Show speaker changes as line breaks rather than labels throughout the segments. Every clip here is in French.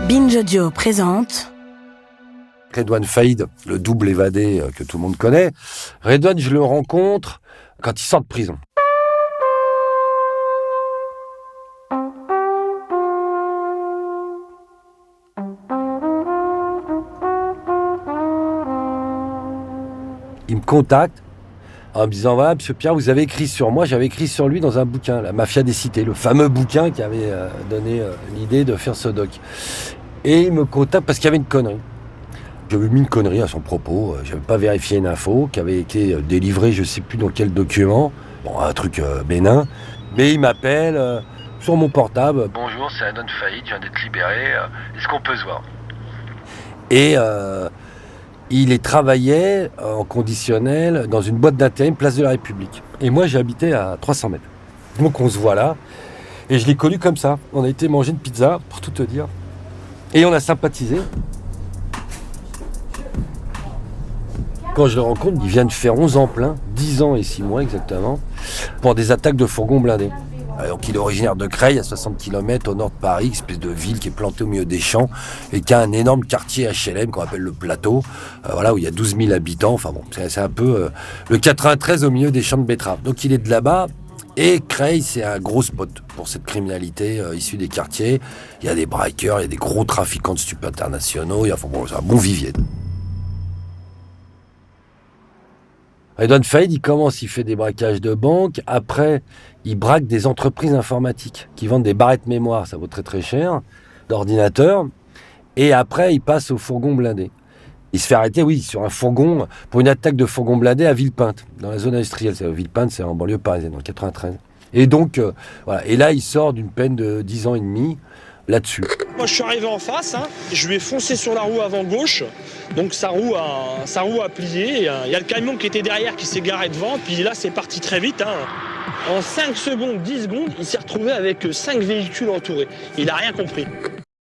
Binge Audio présente
Redouane Faïd, le double évadé que tout le monde connaît. Redouane, je le rencontre quand il sort de prison. Il me contacte en me disant « Voilà, monsieur Pierre, vous avez écrit sur moi, j'avais écrit sur lui dans un bouquin, La Mafia des Cités », le fameux bouquin qui avait donné l'idée de faire ce doc. » Et il me contacte parce qu'il y avait une connerie. J'avais mis une connerie à son propos, j'avais pas vérifié une info qui avait été délivrée, je sais plus dans quel document, bon, un truc bénin, mais il m'appelle sur mon portable. Bonjour, c'est Redouane Faïd, je viens d'être libéré, est-ce qu'on peut se voir ? Et il travaillait en conditionnel dans une boîte d'intérim, place de la République. Et moi, j'habitais à 300 mètres. Donc on se voit là, et je l'ai connu comme ça. On a été manger une pizza, pour tout te dire, et on a sympathisé. Quand je le rencontre, il vient de faire 11 ans plein, 10 ans et 6 mois exactement, pour des attaques de fourgons blindés. Donc il est originaire de Creil, à 60 km au nord de Paris, espèce de ville qui est plantée au milieu des champs et qui a un énorme quartier HLM qu'on appelle le Plateau, voilà, où il y a 12 000 habitants. Enfin bon, c'est un peu le 93 au milieu des champs de betteraves. Donc il est de là-bas. Et Creil, c'est un gros spot pour cette criminalité issue des quartiers. Il y a des braqueurs, il y a des gros trafiquants de stupes internationaux. C'est un bon vivier. Redouane Faïd, il fait des braquages de banques. Après, il braque des entreprises informatiques qui vendent des barrettes mémoire, ça vaut très très cher, d'ordinateurs. Et après, il passe au fourgon blindé. Il se fait arrêter, oui, sur un fourgon, pour une attaque de fourgon blindé à Villepinte, dans la zone industrielle. Villepinte, c'est en banlieue parisienne, dans le 93. Et donc, voilà. Et là, il sort d'une peine de 10 ans et demi là-dessus.
Moi, je suis arrivé en face, je lui ai foncé sur la roue avant gauche, donc sa roue a plié. Il y a le camion qui était derrière qui s'est garé devant, puis là, c'est parti très vite. En 5 secondes, 10 secondes, il s'est retrouvé avec 5 véhicules entourés. Il n'a rien compris.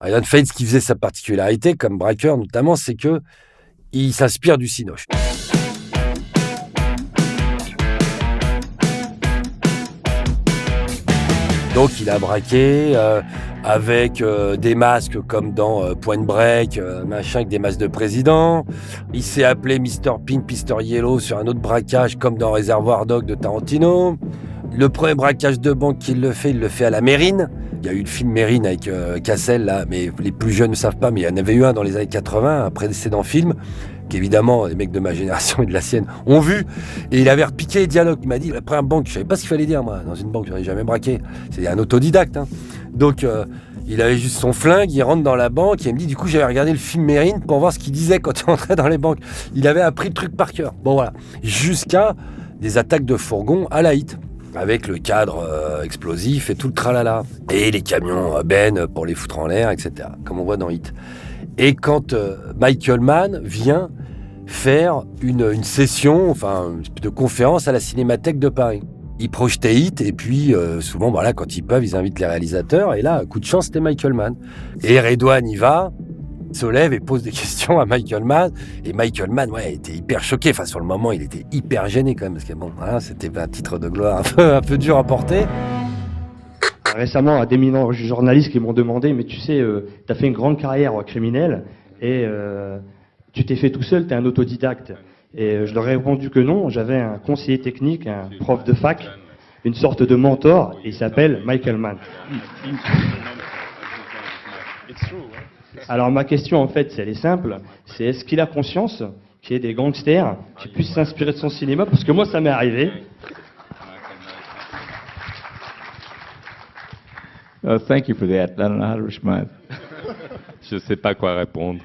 Redouane Faïd, ce qui faisait sa particularité, comme braqueur notamment, c'est que il s'inspire du cinoche. Donc il a braqué avec des masques comme dans Point Break, avec des masques de président. Il s'est appelé Mr. Pink, Mr. Yellow sur un autre braquage comme dans Reservoir Dogs de Tarantino. Le premier braquage de banque il le fait à la Mérine. Il y a eu le film Mérine avec Cassel, là, mais les plus jeunes ne savent pas, mais il y en avait eu un dans les années 80, un précédent film, qu'évidemment, les mecs de ma génération et de la sienne ont vu. Et il avait repiqué les dialogues. Il m'a dit, la première banque, je ne savais pas ce qu'il fallait dire, moi. Dans une banque, je n'avais jamais braqué. C'est un autodidacte. Donc, il avait juste son flingue, il rentre dans la banque, et il me dit, du coup, j'avais regardé le film Mérine pour voir ce qu'il disait quand il rentrait dans les banques. Il avait appris le truc par cœur. Bon, voilà. Jusqu'à des attaques de fourgons à la hit, avec le cadre explosif et tout le tralala. Et les camions Ben pour les foutre en l'air, etc. Comme on voit dans Hit. Et quand Michael Mann vient faire une session, enfin de conférence à la Cinémathèque de Paris. Ils projetaient Hit et puis souvent, voilà, quand ils peuvent, ils invitent les réalisateurs. Et là, coup de chance, c'était Michael Mann. Et Redouane y va, se lève et pose des questions à Michael Mann. Et Michael Mann, ouais, était hyper choqué. Enfin, sur le moment, il était hyper gêné quand même. Parce que bon, voilà, c'était un titre de gloire un peu dur à porter.
Récemment, à d'éminents journalistes qui m'ont demandé, mais tu sais, tu as fait une grande carrière criminelle et tu t'es fait tout seul, tu es un autodidacte. Et je leur ai répondu que non, j'avais un conseiller technique, un prof de fac, une sorte de mentor, et il s'appelle Michael Mann. Alors ma question en fait, elle est simple, c'est est-ce qu'il a conscience qu'il y ait des gangsters qui puissent s'inspirer de son cinéma? Parce que moi ça m'est arrivé.
Thank you for that. I don't know how to respond. Je sais pas quoi répondre.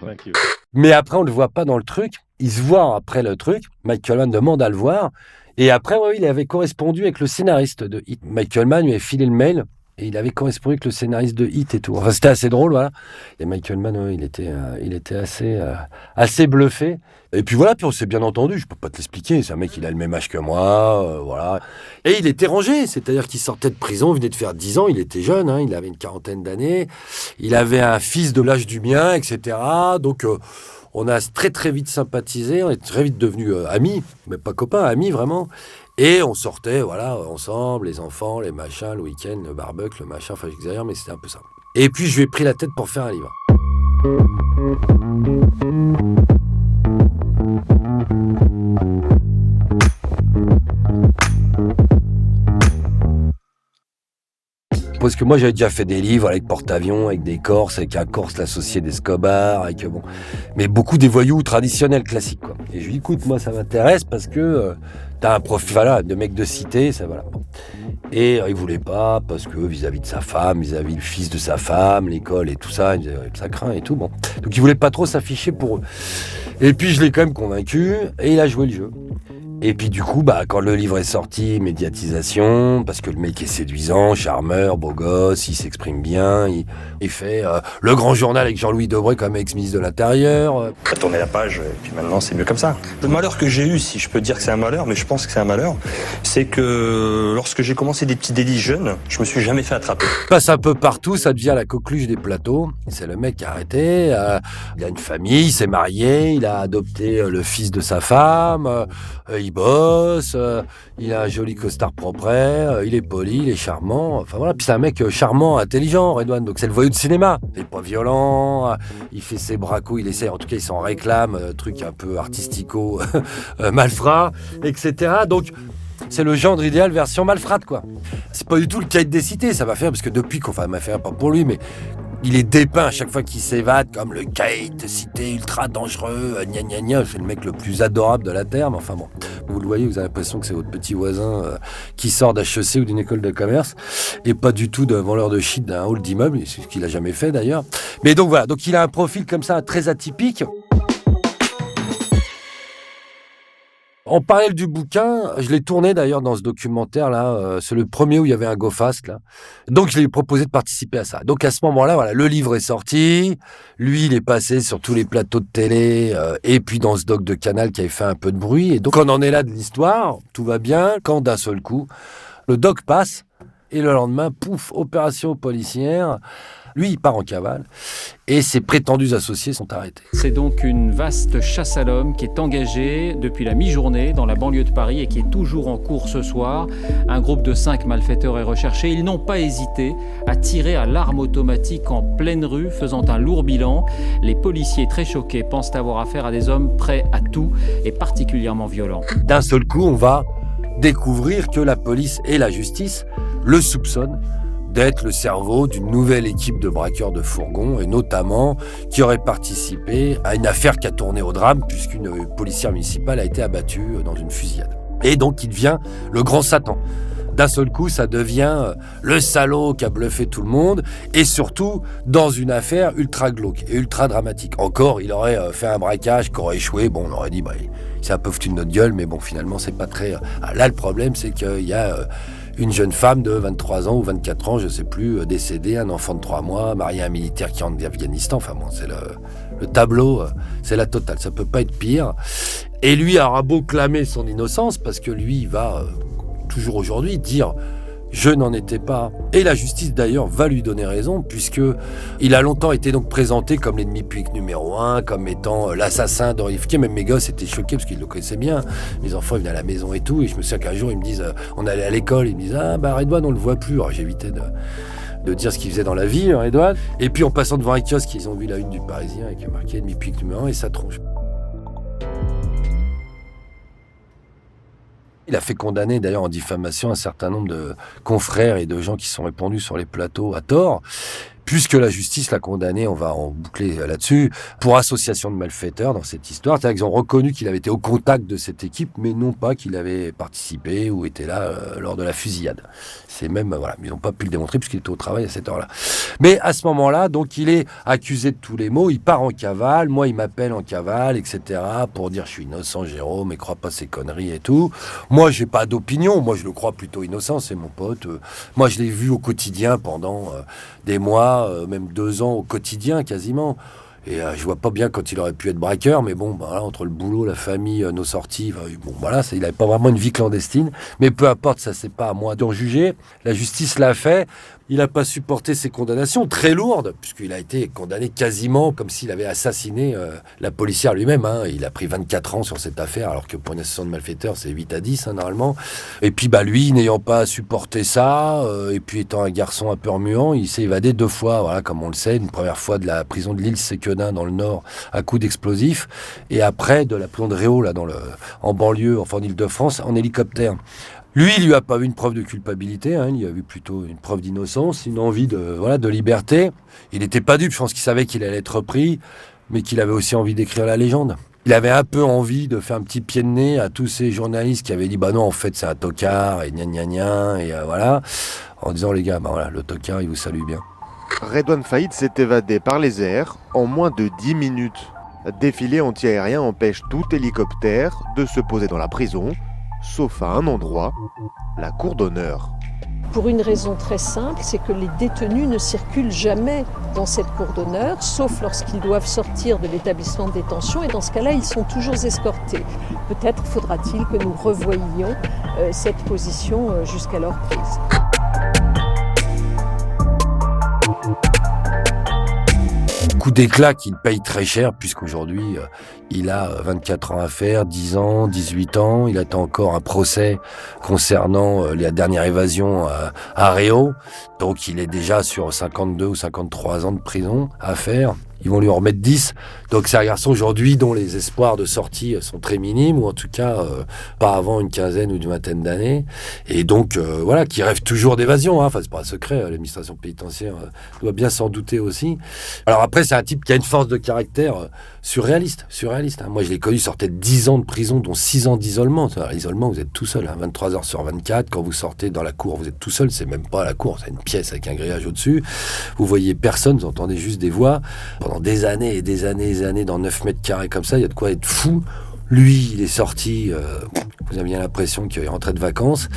Mais après, on le voit pas dans le truc. Il se voit après le truc. Michael Mann demande à le voir. Et après, il avait correspondu avec le scénariste de Hit. Michael Mann lui avait filé le mail. Et il avait correspondu avec le scénariste de Hit et tout. Enfin, c'était assez drôle, voilà. Et Michael Mann, il était assez bluffé. Et puis voilà, puis on s'est bien entendu, je peux pas te l'expliquer. C'est un mec, il a le même âge que moi, voilà. Et il était rangé, c'est-à-dire qu'il sortait de prison, il venait de faire 10 ans, il était jeune, il avait une quarantaine d'années. Il avait un fils de l'âge du mien, etc. Donc, on a très très vite sympathisé, on est très vite devenus amis, mais pas copains, amis vraiment. Et on sortait, voilà, ensemble, les enfants, les machins, le week-end, le barbecue, le machin, enfin j'exagère, mais c'était un peu ça. Et puis je lui ai pris la tête pour faire un livre. Parce que moi j'avais déjà fait des livres avec porte-avions, avec des Corses, avec un Corse l'associé d'Escobar, avec mais beaucoup des voyous traditionnels classiques quoi. Et je lui dis écoute moi ça m'intéresse parce que t'as un profil voilà, de mec de cité, ça voilà. Et il voulait pas parce que vis-à-vis de sa femme, vis-à-vis du fils de sa femme, l'école et tout ça, il disait ça craint et tout bon. Donc il voulait pas trop s'afficher pour eux. Et puis je l'ai quand même convaincu et il a joué le jeu. Et puis du coup, quand le livre est sorti, médiatisation, parce que le mec est séduisant, charmeur, beau gosse, il s'exprime bien, il fait le grand journal avec Jean-Louis Debré comme ex-ministre de l'Intérieur.
On a tourné la page, et puis maintenant c'est mieux comme ça. Le malheur que j'ai eu, si je peux dire que c'est un malheur, mais je pense que c'est un malheur, c'est que lorsque j'ai commencé des petits délits jeunes, je me suis jamais fait attraper.
Il passe un peu partout, ça devient la coqueluche des plateaux. C'est le mec qui a arrêté, il a une famille, il s'est marié, il a adopté le fils de sa femme, il bosse, il a un joli costard propre, il est poli, il est charmant, enfin voilà. Puis c'est un mec charmant, intelligent, Redouane, donc c'est le voyou de cinéma. Il est pas violent, il fait ses bracos, il essaie, en tout cas il s'en réclame, truc un peu artistico, malfrat, etc. Donc c'est le gendre idéal version malfrate quoi. C'est pas du tout le Kate des cités, ça va faire, parce que depuis qu'on m'a fait pas pour lui, mais il est dépeint à chaque fois qu'il s'évade comme le Kate, cité ultra dangereux, gna gna gna. C'est le mec le plus adorable de la Terre, mais enfin bon, vous le voyez, vous avez l'impression que c'est votre petit voisin qui sort d'HEC ou d'une école de commerce, et pas du tout de vendeur de shit d'un hall d'immeuble, c'est ce qu'il a jamais fait d'ailleurs. Mais donc voilà, donc il a un profil comme ça très atypique. En parallèle du bouquin, je l'ai tourné d'ailleurs dans ce documentaire-là, c'est le premier où il y avait un go fast, là. Donc je lui ai proposé de participer à ça. Donc à ce moment-là, voilà, le livre est sorti, lui il est passé sur tous les plateaux de télé, et puis dans ce doc de Canal qui avait fait un peu de bruit. Et donc on en est là de l'histoire, tout va bien, quand d'un seul coup, le doc passe, et le lendemain, pouf, opération policière. Lui, il part en cavale et ses prétendus associés sont arrêtés.
C'est donc une vaste chasse à l'homme qui est engagée depuis la mi-journée dans la banlieue de Paris et qui est toujours en cours ce soir. Un groupe de 5 malfaiteurs est recherché. Ils n'ont pas hésité à tirer à l'arme automatique en pleine rue, faisant un lourd bilan. Les policiers, très choqués, pensent avoir affaire à des hommes prêts à tout et particulièrement violents.
D'un seul coup, on va découvrir que la police et la justice le soupçonnent d'être le cerveau d'une nouvelle équipe de braqueurs de fourgons, et notamment qui aurait participé à une affaire qui a tourné au drame, puisqu'une policière municipale a été abattue dans une fusillade. Et donc il devient le grand Satan. D'un seul coup, ça devient le salaud qui a bluffé tout le monde, et surtout dans une affaire ultra glauque et ultra dramatique. Encore, il aurait fait un braquage qui aurait échoué, bon, on aurait dit, il s'est un peu foutu de notre gueule, mais bon, finalement, c'est pas très... Là, le problème, c'est qu'il y a... une jeune femme de 23 ans ou 24 ans, je sais plus, décédée, un enfant de 3 mois, marié à un militaire qui rentre d'Afghanistan. Enfin bon, c'est le tableau, c'est la totale, ça peut pas être pire. Et lui aura beau clamer son innocence, parce que lui, il va toujours aujourd'hui dire « je n'en étais pas ». Et la justice d'ailleurs va lui donner raison, puisque il a longtemps été donc présenté comme l'ennemi public numéro 1, comme étant l'assassin d'Henri Fouquier. Même mes gosses étaient choqués parce qu'ils le connaissaient bien. Mes enfants ils venaient à la maison et tout, et je me souviens qu'un jour ils me disent, on allait à l'école, ils me disent Redouane on le voit plus. Alors j'évitais de dire ce qu'il faisait dans la vie, Redouane. Et puis en passant devant un kiosque, ils ont vu la une du Parisien avec marqué ennemi public numéro 1 et sa tronche. Il a fait condamner d'ailleurs en diffamation un certain nombre de confrères et de gens qui sont répandus sur les plateaux à tort, puisque la justice l'a condamné, on va en boucler là-dessus, pour association de malfaiteurs dans cette histoire. C'est-à-dire qu'ils ont reconnu qu'il avait été au contact de cette équipe, mais non pas qu'il avait participé ou était là lors de la fusillade. C'est même, voilà, ils n'ont pas pu le démontrer puisqu'il était au travail à cette heure-là. Mais à ce moment-là, donc il est accusé de tous les maux, il part en cavale, moi il m'appelle en cavale, etc., pour dire je suis innocent Jérôme, et crois pas ces conneries et tout. Moi j'ai pas d'opinion, moi je le crois plutôt innocent, c'est mon pote. Moi je l'ai vu au quotidien pendant des mois, même 2 ans au quotidien quasiment. Et je vois pas bien quand il aurait pu être braqueur, mais bon, voilà, entre le boulot, la famille, nos sorties, bon, voilà, il avait pas vraiment une vie clandestine. Mais peu importe, ça c'est pas à moi d'en juger. La justice l'a fait Il n'a pas supporté ces condamnations très lourdes, puisqu'il a été condamné quasiment comme s'il avait assassiné la policière lui-même. Il a pris 24 ans sur cette affaire, alors que pour une association de malfaiteurs, c'est 8 à 10 normalement. Et puis lui, n'ayant pas supporté ça, et puis étant un garçon un peu remuant, il s'est évadé 2 fois, voilà, comme on le sait. Une première fois de la prison de l'Île-Séquedin dans le Nord à coups d'explosifs, et après de la prison de Réau, là, en banlieue, enfin en Île-de-France, en hélicoptère. Lui, il lui a pas vu une preuve de culpabilité, il a vu plutôt une preuve d'innocence, une envie de liberté. Il n'était pas dupe, je pense qu'il savait qu'il allait être repris, mais qu'il avait aussi envie d'écrire la légende. Il avait un peu envie de faire un petit pied de nez à tous ces journalistes qui avaient dit non, en fait c'est un tocard, et gna gna gna, et voilà, en disant les gars, voilà, le tocard il vous salue bien.
Redouane Faïd s'est évadé par les airs en moins de 10 minutes. Défilé anti-aérien empêche tout hélicoptère de se poser dans la prison, sauf à un endroit, la cour d'honneur.
Pour une raison très simple, c'est que les détenus ne circulent jamais dans cette cour d'honneur, sauf lorsqu'ils doivent sortir de l'établissement de détention, et dans ce cas-là, ils sont toujours escortés. Peut-être faudra-t-il que nous revoyions cette position jusqu'alors prise.
Coup d'éclat qu'il paye très cher, puisqu'aujourd'hui, il a 24 ans à faire, 10 ans, 18 ans. Il attend encore un procès concernant la dernière évasion à Réau. Donc, il est déjà sur 52 ou 53 ans de prison à faire. Ils vont lui en remettre 10. Donc, c'est un garçon aujourd'hui dont les espoirs de sortie sont très minimes, ou en tout cas, pas avant une quinzaine ou une vingtaine d'années. Et donc, qui rêve toujours d'évasion. Enfin, c'est pas un secret. L'administration pénitentiaire doit bien s'en douter aussi. Alors après, c'est un type qui a une force de caractère surréaliste. Moi, je l'ai connu, il sortait de 10 ans de prison, dont 6 ans d'isolement. L'isolement, vous êtes tout seul, 23 heures sur 24. Quand vous sortez dans la cour, vous êtes tout seul. C'est même pas la cour, c'est une pièce avec un grillage au-dessus. Vous voyez personne, vous entendez juste des voix. Pendant des années et des années et des années, dans 9 mètres carrés comme ça, il y a de quoi être fou. Lui, il est sorti, vous avez bien l'impression qu'il est rentré de vacances,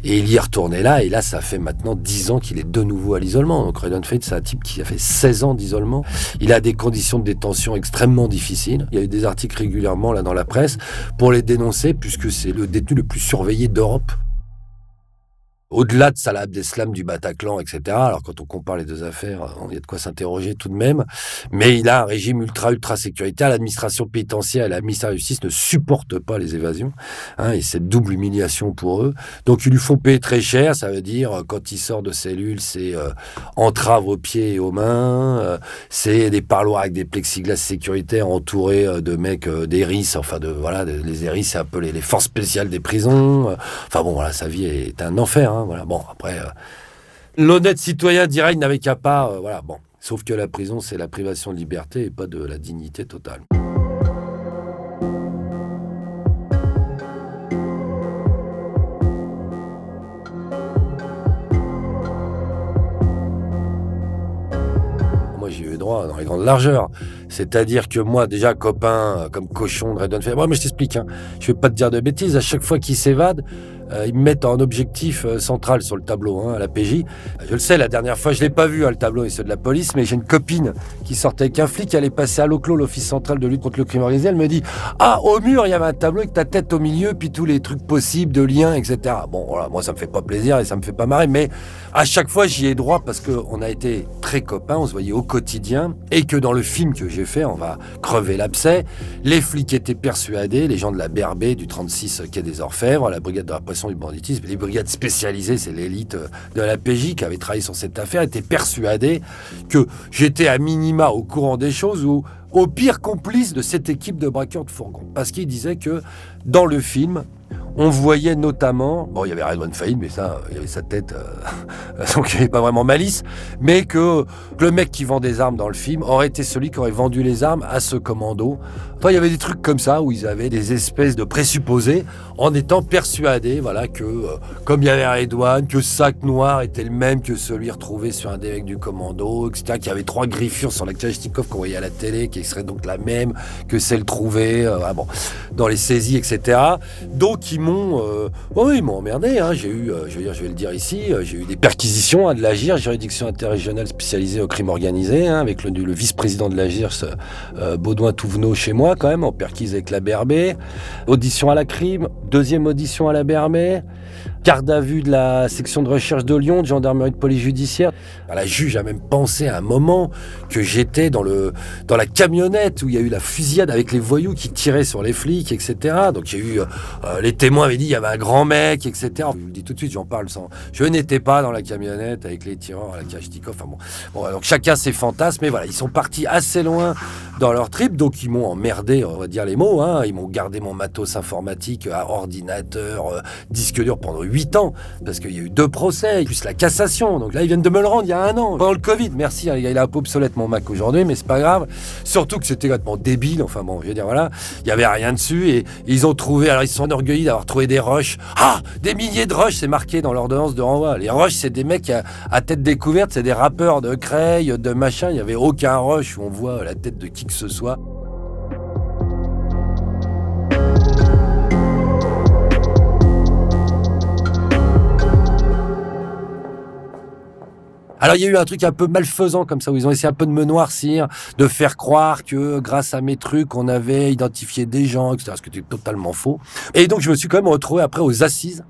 et il y est retourné là, et là, ça fait maintenant 10 ans qu'il est de nouveau à l'isolement. Donc Redouane Faïd, c'est un type qui a fait 16 ans d'isolement. Il a des conditions de détention extrêmement difficiles. Il y a eu des articles régulièrement là dans la presse pour les dénoncer, puisque c'est le détenu le plus surveillé d'Europe. Au-delà de Salah Abdeslam du Bataclan, etc. Alors, quand on compare les deux affaires, il y a de quoi s'interroger tout de même. Mais il a un régime ultra sécuritaire. L'administration pénitentiaire et la ministère de la Justice ne supportent pas les évasions. Et c'est double humiliation pour eux. Donc, ils lui font payer très cher. Ça veut dire, quand il sort de cellule, c'est entrave aux pieds et aux mains. C'est des parloirs avec des plexiglas sécuritaires entourés de mecs d'héris. Les héris, c'est un peu les forces spéciales des prisons. Sa vie est un enfer. Après, l'honnête citoyen dirait il n'avait qu'à pas, Sauf que la prison, c'est la privation de liberté et pas de la dignité totale. Moi, j'y ai eu droit dans les grandes largeurs. C'est-à-dire que moi, déjà, copain, comme cochon de Redouane Faïd, mais je t'explique, je vais pas te dire de bêtises, à chaque fois qu'il s'évade, ils me mettent en objectif central sur le tableau, à la PJ. Je le sais, la dernière fois, je l'ai pas vu, le tableau et ceux de la police, mais j'ai une copine qui sortait avec un flic, elle est passée à l'OCLO, l'Office central de lutte contre le crime organisé, elle me dit « Ah, au mur, il y avait un tableau avec ta tête au milieu, puis tous les trucs possibles de liens, etc. » Bon, voilà, moi, ça me fait pas plaisir et ça me fait pas marrer, mais à chaque fois, j'y ai droit parce qu'on a été très copains, on se voyait au quotidien, et que dans le film que j'ai fait, on va crever l'abcès, les flics étaient persuadés, les gens de la BRB, du 36 quai des Orfèvres, la brigade de répression du banditisme, les brigades spécialisées, c'est l'élite de la PJ qui avait travaillé sur cette affaire, étaient persuadés que j'étais à minima au courant des choses ou au pire complice de cette équipe de braqueurs de fourgons. Parce qu'ils disaient que dans le film, on voyait notamment, il y avait Redouane Faïd, mais ça, il avait sa tête, donc il n'y avait pas vraiment malice, mais que le mec qui vend des armes dans le film aurait été celui qui aurait vendu les armes à ce commando. Enfin, il y avait des trucs comme ça, où ils avaient des espèces de présupposés, en étant persuadés, que, comme il y avait Redouane, que ce sac noir était le même que celui retrouvé sur un des mecs du commando, etc., qu'il y avait 3 griffures sur la Kalachnikov qu'on voyait à la télé, qui serait donc la même que celle trouvée, dans les saisies, etc. Donc, ils ils m'ont emmerdé. Hein. J'ai eu, je vais le dire ici, j'ai eu des perquisitions de l'AGIR, juridiction interrégionale spécialisée au crime organisé, hein, avec le vice-président de l'AGIR, Baudouin Touvenot, chez moi quand même, en perquise avec la BRB. Audition à la crime, deuxième audition à la BRB. Garde à vue de la section de recherche de Lyon, de gendarmerie de police judiciaire. La juge a même pensé à un moment que j'étais dans la camionnette où il y a eu la fusillade avec les voyous qui tiraient sur les flics, etc. Donc il y a eu, les témoins avaient dit il y avait un grand mec, etc. Je vous le dis tout de suite, j'en parle sans... Je n'étais pas dans la camionnette avec les tireurs à la Kalachnikov. Enfin bon, donc chacun ses fantasmes, mais voilà, ils sont partis assez loin dans leur trip, donc ils m'ont emmerdé, on va dire les mots, hein. Ils m'ont gardé mon matos informatique, ordinateur, disque dur pendant 8 ans, parce qu'il y a eu 2 procès, plus la cassation. Donc là, ils viennent de me le rendre il y a 1 an, pendant le Covid. Merci, hein, il est un peu obsolète mon Mac aujourd'hui, mais c'est pas grave. Surtout que c'était complètement débile. Enfin bon, je veux dire, voilà, il y avait rien dessus et ils ont trouvé, alors ils se sont enorgueillis d'avoir trouvé des rushs. Ah, des milliers de rushs, c'est marqué dans l'ordonnance de renvoi. Les rushs, c'est des mecs à tête découverte, c'est des rappeurs de Creil, de machin. Il n'y avait aucun rush où on voit la tête de qui que ce soit. Alors il y a eu un truc un peu malfaisant comme ça, où ils ont essayé un peu de me noircir, de faire croire que grâce à mes trucs, on avait identifié des gens, etc. Ce qui était totalement faux. Et donc je me suis quand même retrouvé après aux assises,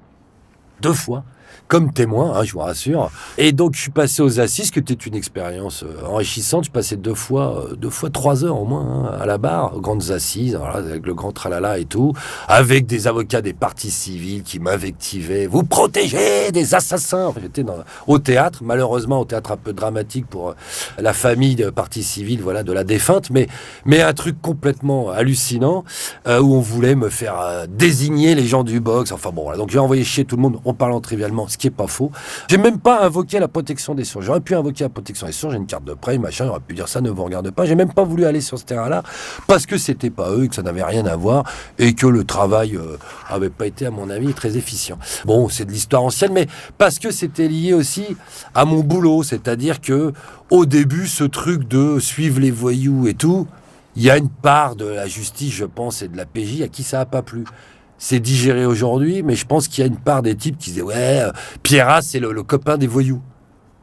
2 fois, comme témoin, hein, je vous rassure. Et donc je suis passé aux assises, qui était une expérience enrichissante. Je passais 2 fois 3 heures au moins, hein, à la barre, aux grandes assises, voilà, avec le grand tralala et tout, avec des avocats des parties civiles qui m'invectivaient. Vous protégez des assassins. Enfin, j'étais au théâtre, malheureusement au théâtre un peu dramatique pour la famille de partie civile, voilà, de la défunte, mais un truc complètement hallucinant, où on voulait me faire désigner les gens du box. Enfin bon, voilà. Donc j'ai envoyé chier tout le monde en parlant trivialement, ce qui est pas faux. J'ai même pas invoqué la protection des sources. J'aurais pu invoquer la protection des sources, j'ai une carte de prêt, machin, j'aurais pu dire ça ne vous regarde pas. J'ai même pas voulu aller sur ce terrain-là parce que c'était pas eux, que ça n'avait rien à voir et que le travail avait pas été, à mon avis, très efficient. Bon, c'est de l'histoire ancienne, mais parce que c'était lié aussi à mon boulot, c'est-à-dire que au début, ce truc de suivre les voyous et tout, il y a une part de la justice, je pense, et de la PJ à qui ça a pas plu. C'est digéré aujourd'hui, mais je pense qu'il y a une part des types qui disaient « Ouais, Pierrat, c'est le copain des voyous. »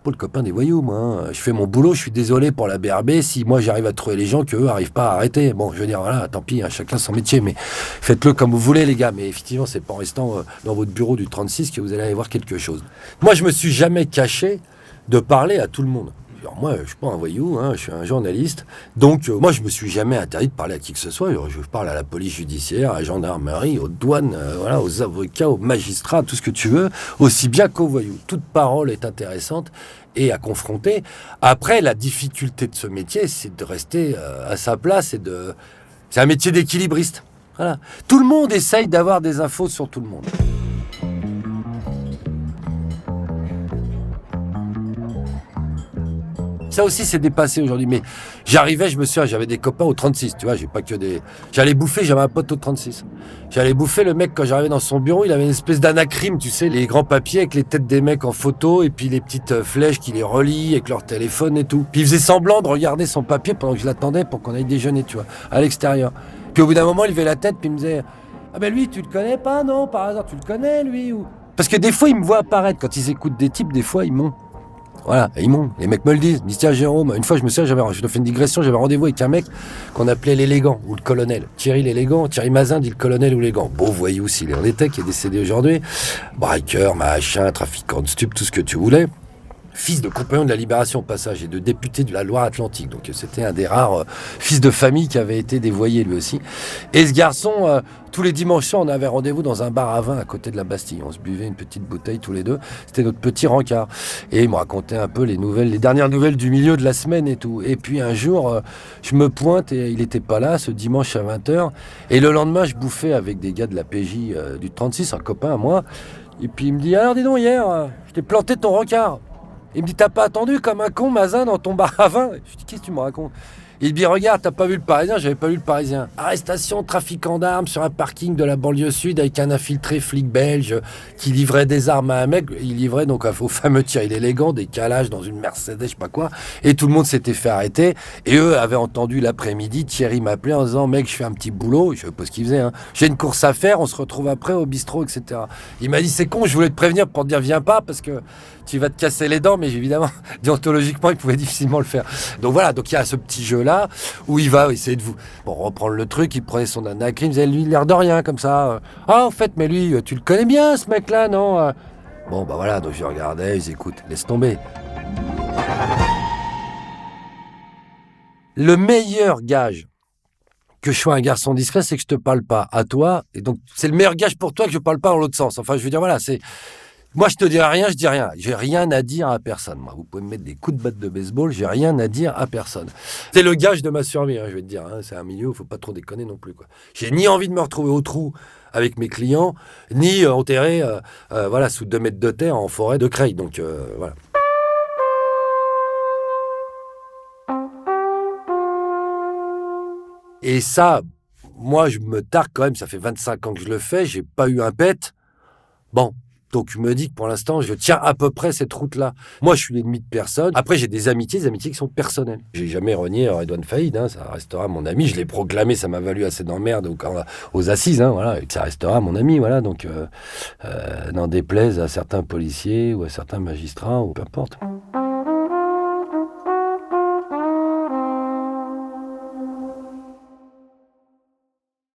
Pas le copain des voyous, moi. Hein. Je fais mon boulot, je suis désolé pour la BRB si moi j'arrive à trouver les gens qu'eux n'arrivent pas à arrêter. Bon, je veux dire, voilà, tant pis, hein, chacun son métier, mais faites-le comme vous voulez, les gars. Mais effectivement, c'est pas en restant dans votre bureau du 36 que vous allez aller voir quelque chose. Moi, je me suis jamais caché de parler à tout le monde. Alors moi, je suis pas un voyou, hein, je suis un journaliste. Donc, moi, je me suis jamais interdit de parler à qui que ce soit. Je parle à la police judiciaire, à la gendarmerie, aux douanes, voilà, aux avocats, aux magistrats, tout ce que tu veux, aussi bien qu'aux voyous. Toute parole est intéressante et à confronter. Après, la difficulté de ce métier, c'est de rester à sa place et de... C'est un métier d'équilibriste. Voilà. Tout le monde essaye d'avoir des infos sur tout le monde. Ça aussi, c'est dépassé aujourd'hui. Mais j'arrivais, je me souviens, j'avais des copains au 36, tu vois, j'ai pas que des... J'allais bouffer, j'avais un pote au 36. J'allais bouffer, le mec, quand j'arrivais dans son bureau, il avait une espèce d'anacrime, tu sais, les grands papiers avec les têtes des mecs en photo et puis les petites flèches qui les relient avec leur téléphone et tout. Puis il faisait semblant de regarder son papier pendant que je l'attendais pour qu'on aille déjeuner, tu vois, à l'extérieur. Puis au bout d'un moment, il levait la tête puis il me disait « Ah ben lui, tu le connais pas, non? Par hasard, tu le connais, lui ou... » Parce que des fois, ils me voient apparaître. Quand ils écoutent des types, des fois, ils m'ont... Voilà, et ils m'ont, les mecs me le disent. Ils me disent, tiens, Jérôme, une fois, je te fais une digression, j'avais rendez-vous avec un mec qu'on appelait l'élégant, ou le colonel. Thierry l'élégant, Thierry Mazin dit le colonel ou l'élégant. Beau voyou s'il en était, qui est décédé aujourd'hui. Braqueur, machin, trafiquant de stupes, tout ce que tu voulais. Fils de compagnon de la Libération au passage et de député de la Loire-Atlantique. Donc c'était un des rares fils de famille qui avait été dévoyé lui aussi. Et ce garçon, tous les dimanches soirs, on avait rendez-vous dans un bar à vin à côté de la Bastille. On se buvait une petite bouteille tous les deux. C'était notre petit rencard. Et il me racontait un peu les dernières nouvelles du milieu de la semaine et tout. Et puis un jour, je me pointe et il était pas là ce dimanche à 20h. Et le lendemain, je bouffais avec des gars de la PJ du 36, un copain à moi. Et puis il me dit, alors dis donc, hier, je t'ai planté ton rencard. Il me dit, t'as pas attendu comme un con, Mazin, dans ton bar à vin? Je dis, qu'est-ce que tu me racontes? Il dit, regarde, t'as pas vu le Parisien? J'avais pas vu le Parisien. Arrestation, trafiquant d'armes sur un parking de la banlieue sud avec un infiltré flic belge qui livrait des armes à un mec. Il livrait donc au fameux Thierry l'élégant des calages dans une Mercedes, je sais pas quoi. Et tout le monde s'était fait arrêter. Et eux avaient entendu l'après-midi, Thierry m'appelait en disant, mec, je fais un petit boulot. Je sais pas ce qu'il faisait, hein. J'ai une course à faire, on se retrouve après au bistrot, etc. Il m'a dit, c'est con, je voulais te prévenir pour te dire, viens pas parce que tu vas te casser les dents, mais évidemment, déontologiquement, il pouvait difficilement le faire. Donc voilà, donc il y a ce petit jeu-là où il va essayer de vous reprendre le truc, il prenait son anacrim, il faisait lui l'air de rien comme ça. Ah, en fait, mais lui, tu le connais bien, ce mec-là, non? Bon, bah voilà, donc je regardais, ils écoutent, laisse tomber. Le meilleur gage que je sois un garçon discret, c'est que je te parle pas à toi, et donc c'est le meilleur gage pour toi que je parle pas dans l'autre sens. Enfin, je veux dire, voilà, c'est... Moi, je te dirai rien, je dis rien. J'ai rien à dire à personne. Moi, vous pouvez me mettre des coups de batte de baseball, j'ai rien à dire à personne. C'est le gage de ma survie, hein, je vais te dire. Hein. C'est un milieu où il faut pas trop déconner non plus, quoi. J'ai ni envie de me retrouver au trou avec mes clients, ni enterré voilà, sous 2 mètres de terre en forêt de Creil. Donc, voilà. Et ça, moi, je me targue quand même. Ça fait 25 ans que je le fais. J'ai pas eu un pet. Bon. Donc, je me dis que pour l'instant, je tiens à peu près cette route-là. Moi, je suis l'ennemi de personne. Après, j'ai des amitiés qui sont personnelles. J'ai jamais renié Redouane Faïd, hein, ça restera mon ami. Je l'ai proclamé, ça m'a valu assez d'emmerdes aux assises, hein, voilà. Et ça restera mon ami, voilà. Donc, n'en déplaise à certains policiers ou à certains magistrats, ou peu importe.